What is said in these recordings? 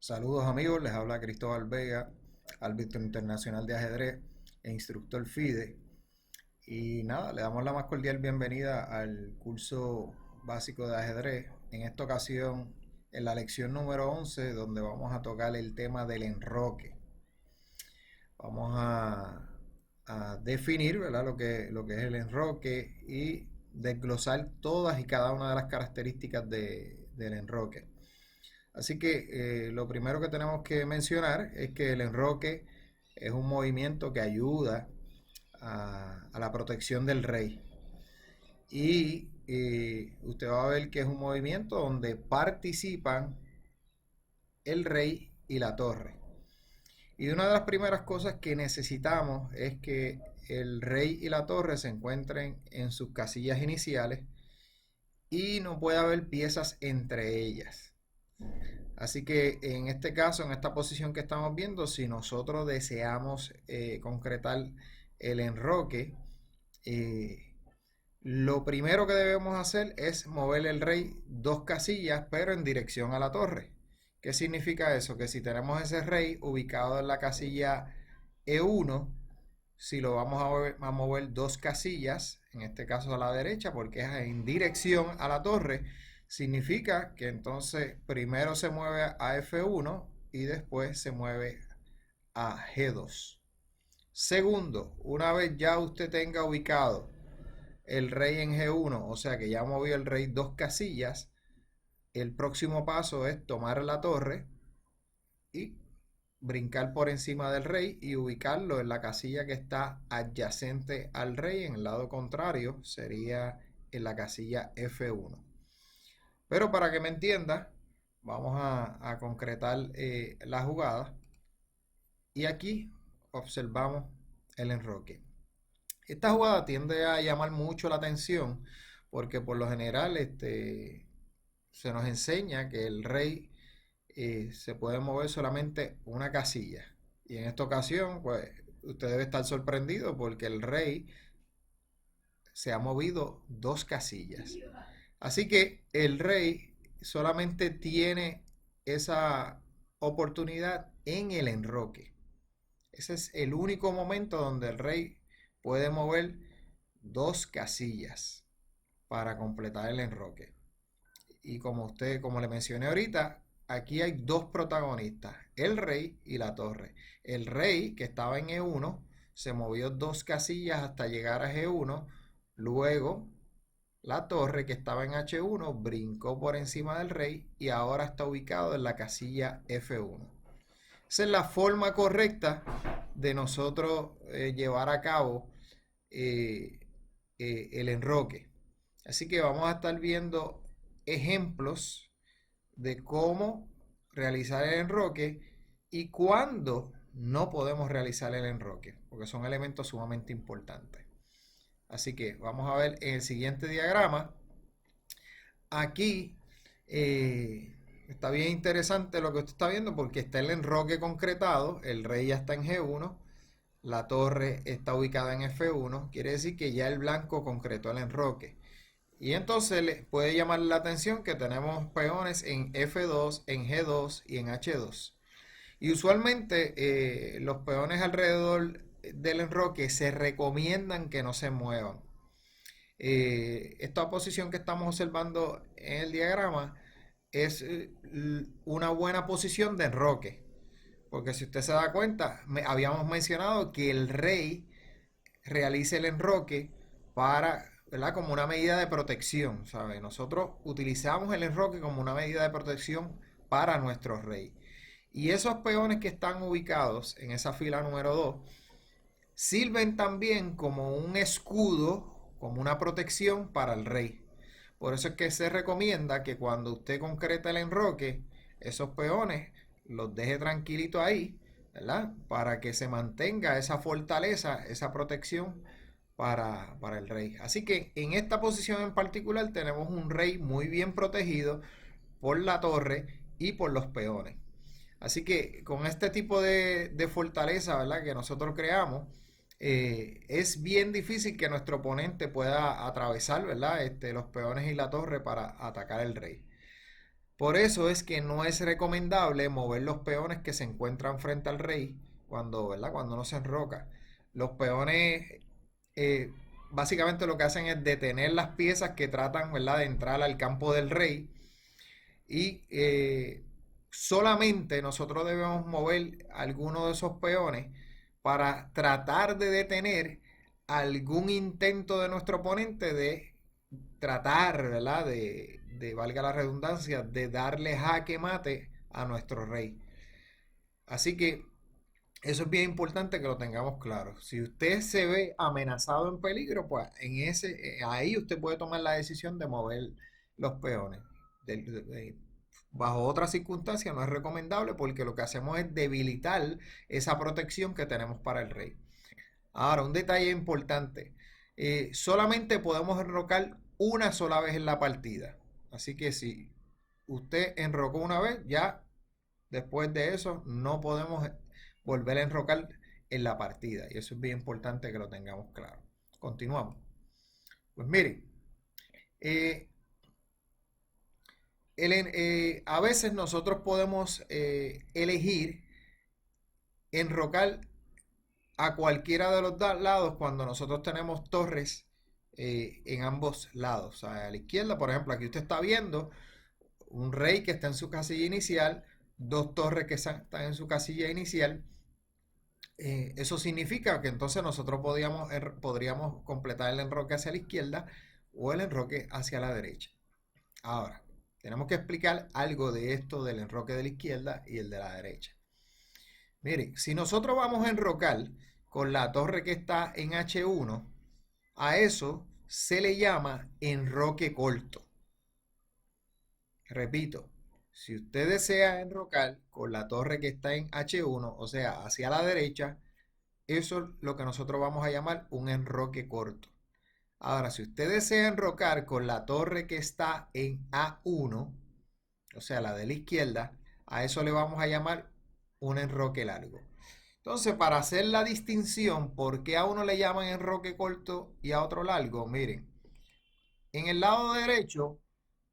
Saludos amigos, les habla Cristóbal Vega, árbitro internacional de ajedrez e instructor FIDE. Y nada, le damos la más cordial bienvenida al curso básico de ajedrez. En esta ocasión, en la lección número 11, donde vamos a tocar el tema del enroque. Vamos a definir, ¿verdad? lo que es el enroque y desglosar todas y cada una de las características del enroque. Así que lo primero que tenemos que mencionar es que el enroque es un movimiento que ayuda a la protección del rey. Y usted va a ver que es un movimiento donde participan el rey y la torre. Y una de las primeras cosas que necesitamos es que el rey y la torre se encuentren en sus casillas iniciales y no puede haber piezas entre ellas. Así que en este caso, en esta posición que estamos viendo, si nosotros deseamos concretar el enroque, eh, lo primero que debemos hacer es mover el rey dos casillas, pero en dirección a la torre. ¿Qué significa eso? Que si tenemos ese rey ubicado en la casilla E1, si lo vamos a mover dos casillas, en este caso a la derecha, porque es en dirección a la torre, significa que entonces primero se mueve a F1 y después se mueve a G2. Segundo, una vez ya usted tenga ubicado el rey en G1, o sea que ya movió el rey dos casillas, el próximo paso es tomar la torre y brincar por encima del rey y ubicarlo en la casilla que está adyacente al rey. En el lado contrario sería en la casilla F1. Pero para que me entienda, vamos a concretar la jugada. Y aquí observamos el enroque. Esta jugada tiende a llamar mucho la atención porque por lo general se nos enseña que el rey se puede mover solamente una casilla. Y en esta ocasión, pues, usted debe estar sorprendido porque el rey se ha movido dos casillas. Así que el rey solamente tiene esa oportunidad en el enroque. Ese es el único momento donde el rey puede mover dos casillas para completar el enroque. Y como le mencioné ahorita, aquí hay dos protagonistas, el rey y la torre. El rey, que estaba en E1, se movió dos casillas hasta llegar a G1. Luego, la torre, que estaba en H1, brincó por encima del rey y ahora está ubicado en la casilla F1. Esa es la forma correcta de nosotros llevar a cabo eh, el enroque. Así que vamos a estar viendo ejemplos de cómo realizar el enroque y cuándo no podemos realizar el enroque, porque son elementos sumamente importantes. Así que vamos a ver en el siguiente diagrama. Aquí está bien interesante lo que usted está viendo porque está el enroque concretado. El rey ya está en G1, la torre está ubicada en F1, quiere decir que ya el blanco concretó el enroque. Y entonces le puede llamar la atención que tenemos peones en F2, en G2 y en H2. Y usualmente los peones alrededor del enroque se recomiendan que no se muevan. Esta posición que estamos observando en el diagrama es una buena posición de enroque. Porque si usted se da cuenta, habíamos mencionado que el rey realice el enroque para, ¿verdad? Como una medida de protección, ¿sabe? Nosotros utilizamos el enroque como una medida de protección para nuestro rey. Y esos peones que están ubicados en esa fila número 2 sirven también como un escudo, como una protección para el rey. Por eso es que se recomienda que cuando usted concreta el enroque, esos peones los deje tranquilitos ahí, ¿verdad? Para que se mantenga esa fortaleza, esa protección para el rey. Así que en esta posición en particular tenemos un rey muy bien protegido por la torre y por los peones. Así que con este tipo de fortaleza, ¿verdad? Que nosotros creamos, es bien difícil que nuestro oponente pueda atravesar, ¿verdad? Los peones y la torre para atacar el rey. Por eso es que no es recomendable mover los peones que se encuentran frente al rey cuando, ¿verdad? Cuando no se enroca. Los peones eh, básicamente lo que hacen es detener las piezas que tratan, ¿verdad?, de entrar al campo del rey y solamente nosotros debemos mover algunos de esos peones para tratar de detener algún intento de nuestro oponente de tratar, ¿verdad? Valga la redundancia, de darle jaque mate a nuestro rey. Así que eso es bien importante que lo tengamos claro. Si usted se ve amenazado en peligro, pues ahí usted puede tomar la decisión de mover los peones. Bajo otras circunstancias no es recomendable porque lo que hacemos es debilitar esa protección que tenemos para el rey. Ahora, un detalle importante. Solamente podemos enrocar una sola vez en la partida. Así que si usted enrocó una vez, ya después de eso no podemos volver a enrocar en la partida. Y eso es bien importante que lo tengamos claro. Continuamos. Pues mire, eh, a veces nosotros podemos elegir enrocar a cualquiera de los lados cuando nosotros tenemos torres en ambos lados. O sea, a la izquierda, por ejemplo, aquí usted está viendo un rey que está en su casilla inicial, dos torres que están en su casilla inicial. Eso significa que entonces nosotros podríamos completar el enroque hacia la izquierda o el enroque hacia la derecha. Ahora, tenemos que explicar algo de esto del enroque de la izquierda y el de la derecha. Mire, si nosotros vamos a enrocar con la torre que está en H1, a eso se le llama enroque corto. Repito, si usted desea enrocar con la torre que está en H1, o sea, hacia la derecha, eso es lo que nosotros vamos a llamar un enroque corto. Ahora, si usted desea enrocar con la torre que está en A1, o sea, la de la izquierda, a eso le vamos a llamar un enroque largo. Entonces, para hacer la distinción, ¿por qué a uno le llaman enroque corto y a otro largo? Miren, en el lado derecho,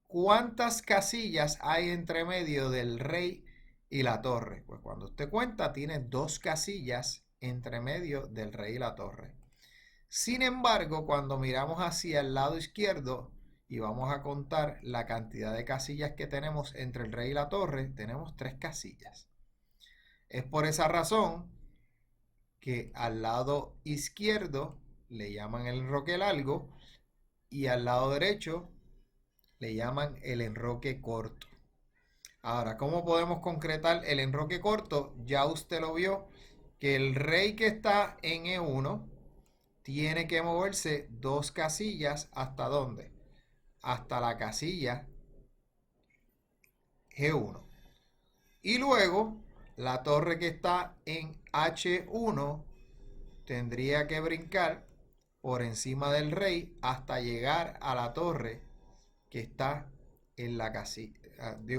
¿cuántas casillas hay entre medio del rey y la torre? Pues cuando usted cuenta, tiene dos casillas entre medio del rey y la torre. Sin embargo, cuando miramos hacia el lado izquierdo y vamos a contar la cantidad de casillas que tenemos entre el rey y la torre, tenemos tres casillas. Es por esa razón que al lado izquierdo le llaman el enroque largo y al lado derecho le llaman el enroque corto. Ahora, ¿cómo podemos concretar el enroque corto? Ya usted lo vio, que el rey que está en E1 tiene que moverse dos casillas. ¿Hasta dónde? Hasta la casilla G1. Y luego, la torre que está en H1 tendría que brincar por encima del rey hasta llegar a la torre que está en la casilla.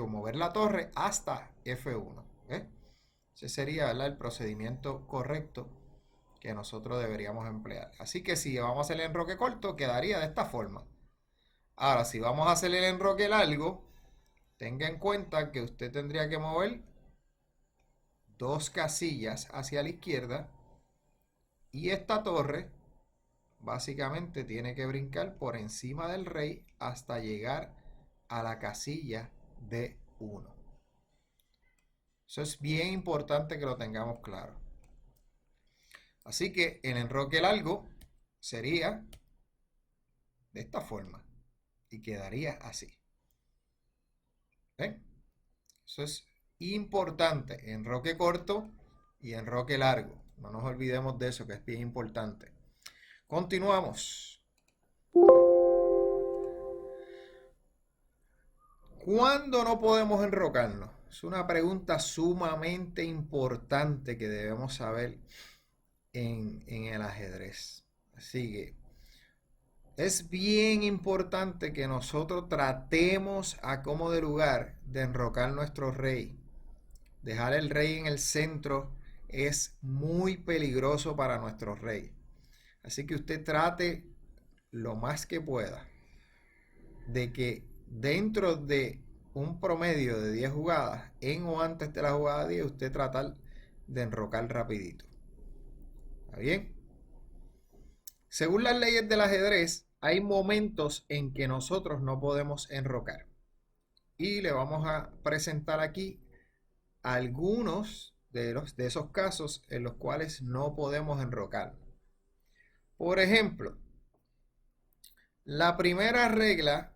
Mover la torre hasta F1. Ese sería, ¿verdad?, el procedimiento correcto que nosotros deberíamos emplear. Así que si vamos a hacer el enroque corto, quedaría de esta forma. Ahora, si vamos a hacer el enroque largo, tenga en cuenta que usted tendría que mover dos casillas hacia la izquierda y esta torre básicamente tiene que brincar por encima del rey hasta llegar a la casilla D1. Eso es bien importante que lo tengamos claro. Así que el enroque largo sería de esta forma y quedaría así. ¿Ven? Eso es importante. Enroque corto y enroque largo. No nos olvidemos de eso, que es bien importante. Continuamos. ¿Cuándo no podemos enrocarnos? Es una pregunta sumamente importante que debemos saber en el ajedrez. Así que es bien importante que nosotros tratemos a como de lugar de enrocar nuestro rey. Dejar el rey en el centro es muy peligroso para nuestro rey. Así que usted trate lo más que pueda de que dentro de un promedio de 10 jugadas, en o antes de la jugada 10, usted tratar de enrocar rapidito. ¿Está bien? Según las leyes del ajedrez, hay momentos en que nosotros no podemos enrocar. Y le vamos a presentar aquí algunos de esos casos en los cuales no podemos enrocar. Por ejemplo, la primera regla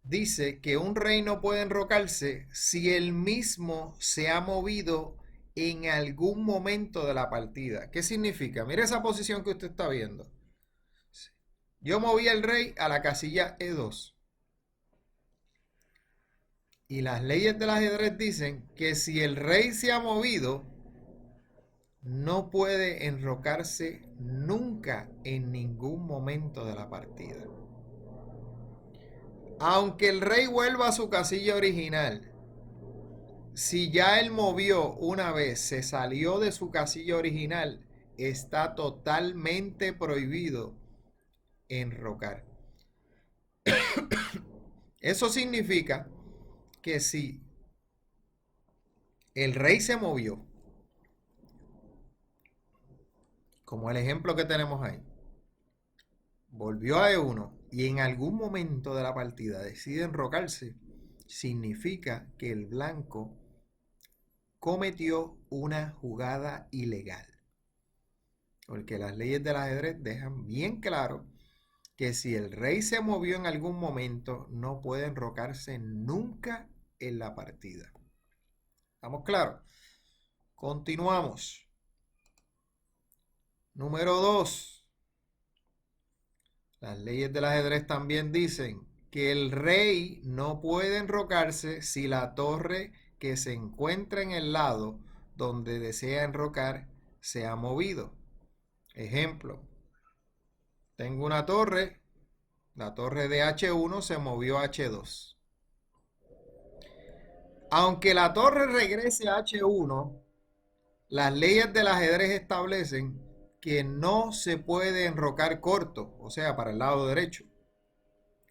dice que un rey no puede enrocarse si él mismo se ha movido en algún momento de la partida. ¿Qué significa? Mire esa posición que usted está viendo. Yo moví al rey a la casilla E2. Y las leyes del ajedrez dicen que si el rey se ha movido, no puede enrocarse nunca en ningún momento de la partida. Aunque el rey vuelva a su casilla original, si ya él movió una vez, se salió de su casilla original, está totalmente prohibido enrocar. Eso significa que si el rey se movió, como el ejemplo que tenemos ahí, volvió a E1 y en algún momento de la partida decide enrocarse, significa que el blanco cometió una jugada ilegal. Porque las leyes del ajedrez dejan bien claro que si el rey se movió en algún momento, no puede enrocarse nunca en la partida. ¿Estamos claros? Continuamos. Número 2. Las leyes del ajedrez también dicen que el rey no puede enrocarse si la torre que se encuentra en el lado donde desea enrocar se ha movido. Ejemplo, tengo una torre, la torre de H1 se movió a H2. Aunque la torre regrese a H1, las leyes del ajedrez establecen que no se puede enrocar corto, o sea, para el lado derecho.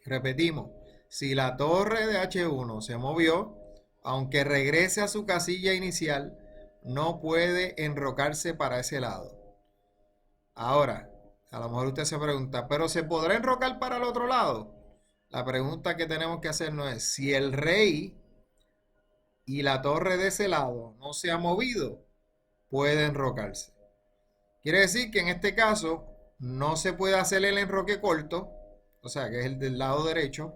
Repetimos, si la torre de H1 se movió, aunque regrese a su casilla inicial, no puede enrocarse para ese lado. Ahora, a lo mejor usted se pregunta, ¿pero se podrá enrocar para el otro lado? La pregunta que tenemos que hacernos es, si el rey y la torre de ese lado no se ha movido, puede enrocarse. Quiere decir que en este caso no se puede hacer el enroque corto, o sea, que es el del lado derecho,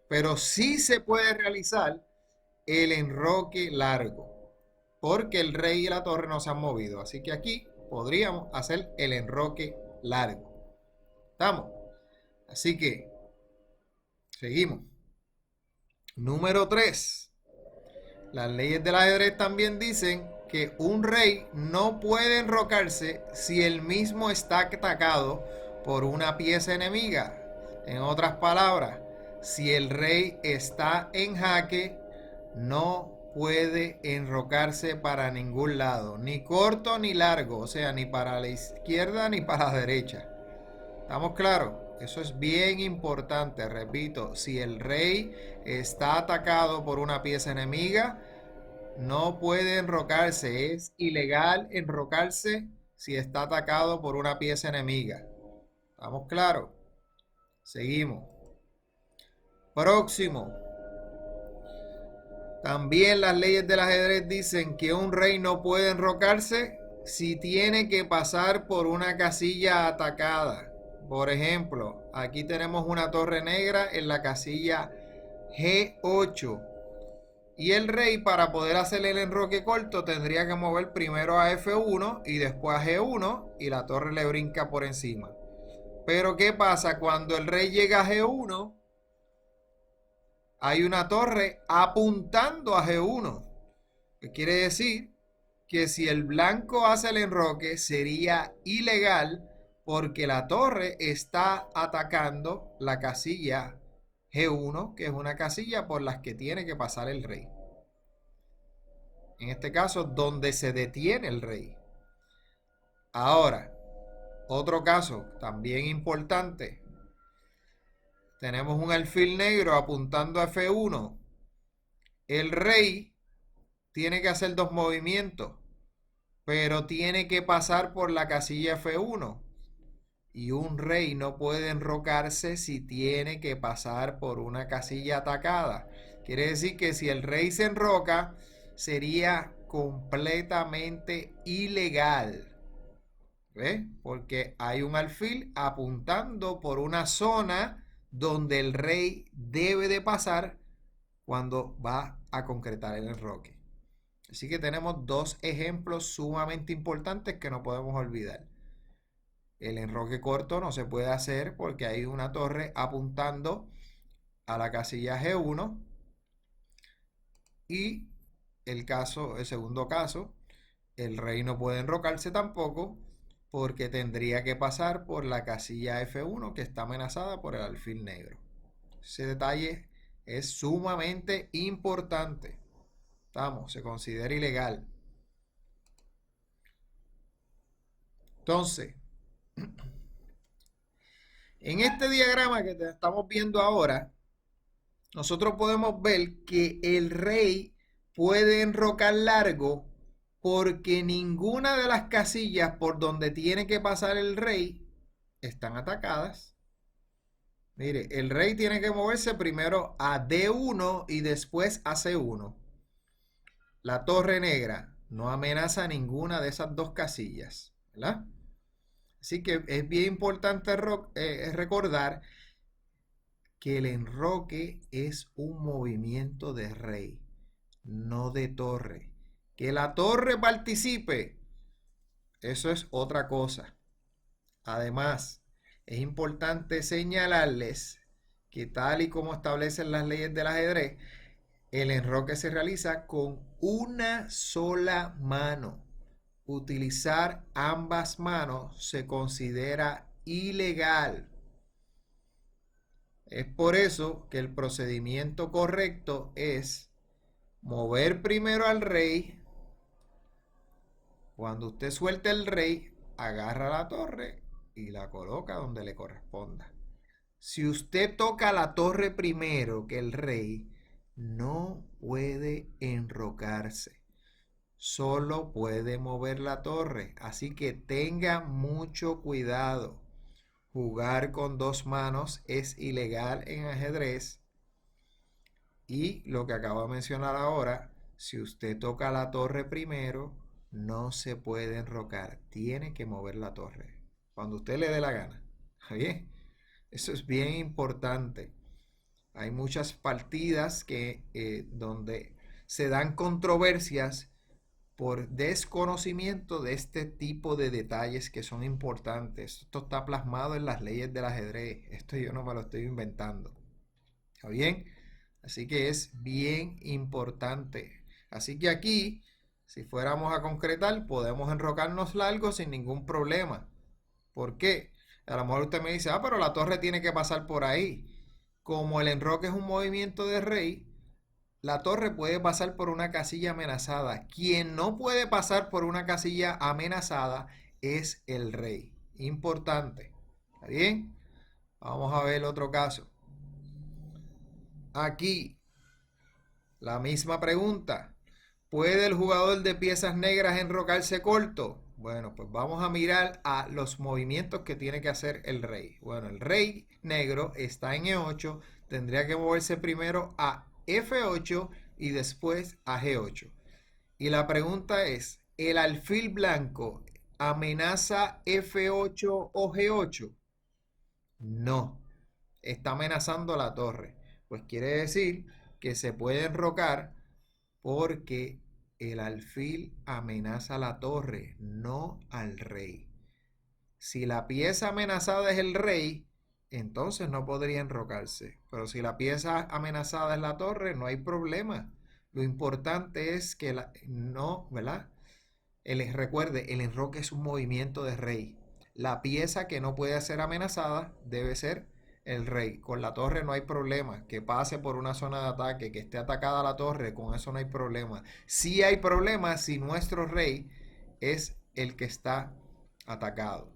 pero sí se puede realizar el enroque largo, porque el rey y la torre no se han movido. Así que aquí podríamos hacer el enroque largo. ¿Estamos? Así que seguimos. Número 3. Las leyes del ajedrez también dicen que un rey no puede enrocarse si él mismo está atacado por una pieza enemiga. En otras palabras, si el rey está en jaque, no puede enrocarse para ningún lado, ni corto ni largo, o sea, ni para la izquierda ni para la derecha. ¿Estamos claros? Eso es bien importante, repito, si el rey está atacado por una pieza enemiga, no puede enrocarse, es ilegal enrocarse si está atacado por una pieza enemiga. ¿Estamos claros? Seguimos. Próximo. También las leyes del ajedrez dicen que un rey no puede enrocarse si tiene que pasar por una casilla atacada. Por ejemplo, aquí tenemos una torre negra en la casilla G8. Y el rey, para poder hacer el enroque corto, tendría que mover primero a F1 y después a G1 y la torre le brinca por encima. Pero ¿qué pasa? Cuando el rey llega a G1, hay una torre apuntando a G1. ¿Qué quiere decir? Que si el blanco hace el enroque sería ilegal porque la torre está atacando la casilla G1, que es una casilla por las que tiene que pasar el rey. En este caso, donde se detiene el rey. Ahora, otro caso también importante. tenemos un alfil negro apuntando a F1. El rey tiene que hacer dos movimientos, pero tiene que pasar por la casilla F1. Y un rey no puede enrocarse si tiene que pasar por una casilla atacada. Quiere decir que si el rey se enroca, sería completamente ilegal. ¿Ves? Porque hay un alfil apuntando por una zona donde el rey debe de pasar cuando va a concretar el enroque. Así que tenemos dos ejemplos sumamente importantes que no podemos olvidar. El enroque corto no se puede hacer porque hay una torre apuntando a la casilla G1. Y el segundo caso, el rey no puede enrocarse tampoco porque tendría que pasar por la casilla F1 que está amenazada por el alfil negro. Ese detalle es sumamente importante. Se considera ilegal. Entonces, en este diagrama que estamos viendo ahora, nosotros podemos ver que el rey puede enrocar largo porque ninguna de las casillas por donde tiene que pasar el rey están atacadas. Mire, el rey tiene que moverse primero a D1 y después a C1. La torre negra no amenaza ninguna de esas dos casillas, ¿verdad? Así que es bien importante recordar que el enroque es un movimiento de rey, no de torre. Que la torre participe, eso es otra cosa. Además, es importante señalarles que tal y como establecen las leyes del ajedrez, el enroque se realiza con una sola mano. Utilizar ambas manos se considera ilegal. Es por eso que el procedimiento correcto es mover primero al rey. Cuando usted suelte el rey, agarra la torre y la coloca donde le corresponda. Si usted toca la torre primero que el rey, no puede enrocarse. Solo puede mover la torre. Así que tenga mucho cuidado. Jugar con dos manos es ilegal en ajedrez. Y lo que acabo de mencionar ahora, si usted toca la torre primero, no se puede enrocar. Tiene que mover la torre cuando usted le dé la gana. ¿Bien? Eso es bien importante. Hay muchas partidas donde se dan controversias por desconocimiento de este tipo de detalles que son importantes. Esto está plasmado en las leyes del ajedrez. Esto yo no me lo estoy inventando. ¿Está bien? Así que es bien importante. Así que aquí, si fuéramos a concretar, podemos enrocarnos largo sin ningún problema. ¿Por qué? A lo mejor usted me dice, pero la torre tiene que pasar por ahí. Como el enroque es un movimiento de rey, la torre puede pasar por una casilla amenazada. Quien no puede pasar por una casilla amenazada es el rey. Importante. ¿Está bien? Vamos a ver otro caso. Aquí, la misma pregunta. ¿Puede el jugador de piezas negras enrocarse corto? Bueno, pues vamos a mirar a los movimientos que tiene que hacer el rey. Bueno, el rey negro está en E8. Tendría que moverse primero a F8 y después a G8. Y la pregunta es, ¿el alfil blanco amenaza F8 o G8? No, está amenazando la torre. Pues quiere decir que se puede enrocar porque el alfil amenaza la torre, no al rey. Si la pieza amenazada es el rey, entonces no podría enrocarse. Pero si la pieza amenazada es la torre, no hay problema. Lo importante es que no, ¿verdad? Recuerde, el enroque es un movimiento de rey. La pieza que no puede ser amenazada debe ser el rey. Con la torre no hay problema. Que pase por una zona de ataque, que esté atacada la torre, con eso no hay problema. Sí hay problema si nuestro rey es el que está atacado.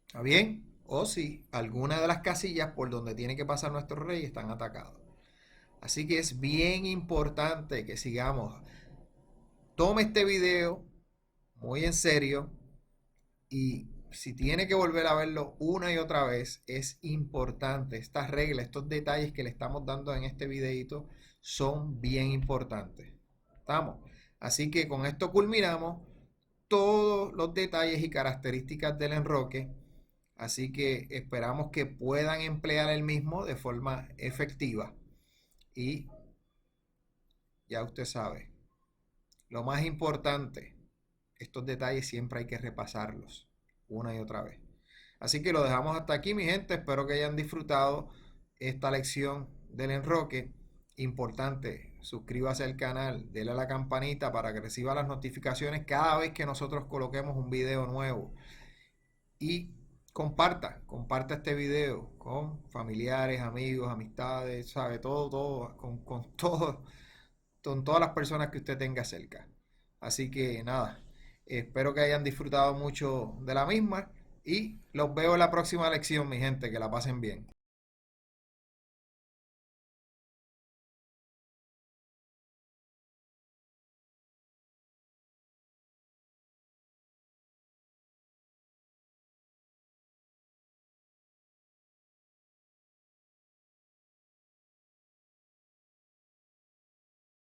¿Está bien? o si alguna de las casillas por donde tiene que pasar nuestro rey están atacados. Así que es bien importante que sigamos. Tome este video muy en serio y si tiene que volver a verlo una y otra vez, es importante. Estas reglas, estos detalles que le estamos dando en este videito son bien importantes. ¿Estamos? Así que con esto culminamos todos los detalles y características del enroque. Así que esperamos que puedan emplear el mismo de forma efectiva. Y ya usted sabe, lo más importante, estos detalles siempre hay que repasarlos una y otra vez. Así que lo dejamos hasta aquí, mi gente. Espero que hayan disfrutado esta lección del enroque. Importante, suscríbase al canal, dele a la campanita para que reciba las notificaciones cada vez que nosotros coloquemos un video nuevo. Y comparta este video con familiares, amigos, amistades, sabe, todo, con todas las personas que usted tenga cerca. Así que nada, espero que hayan disfrutado mucho de la misma y los veo en la próxima lección, mi gente, que la pasen bien.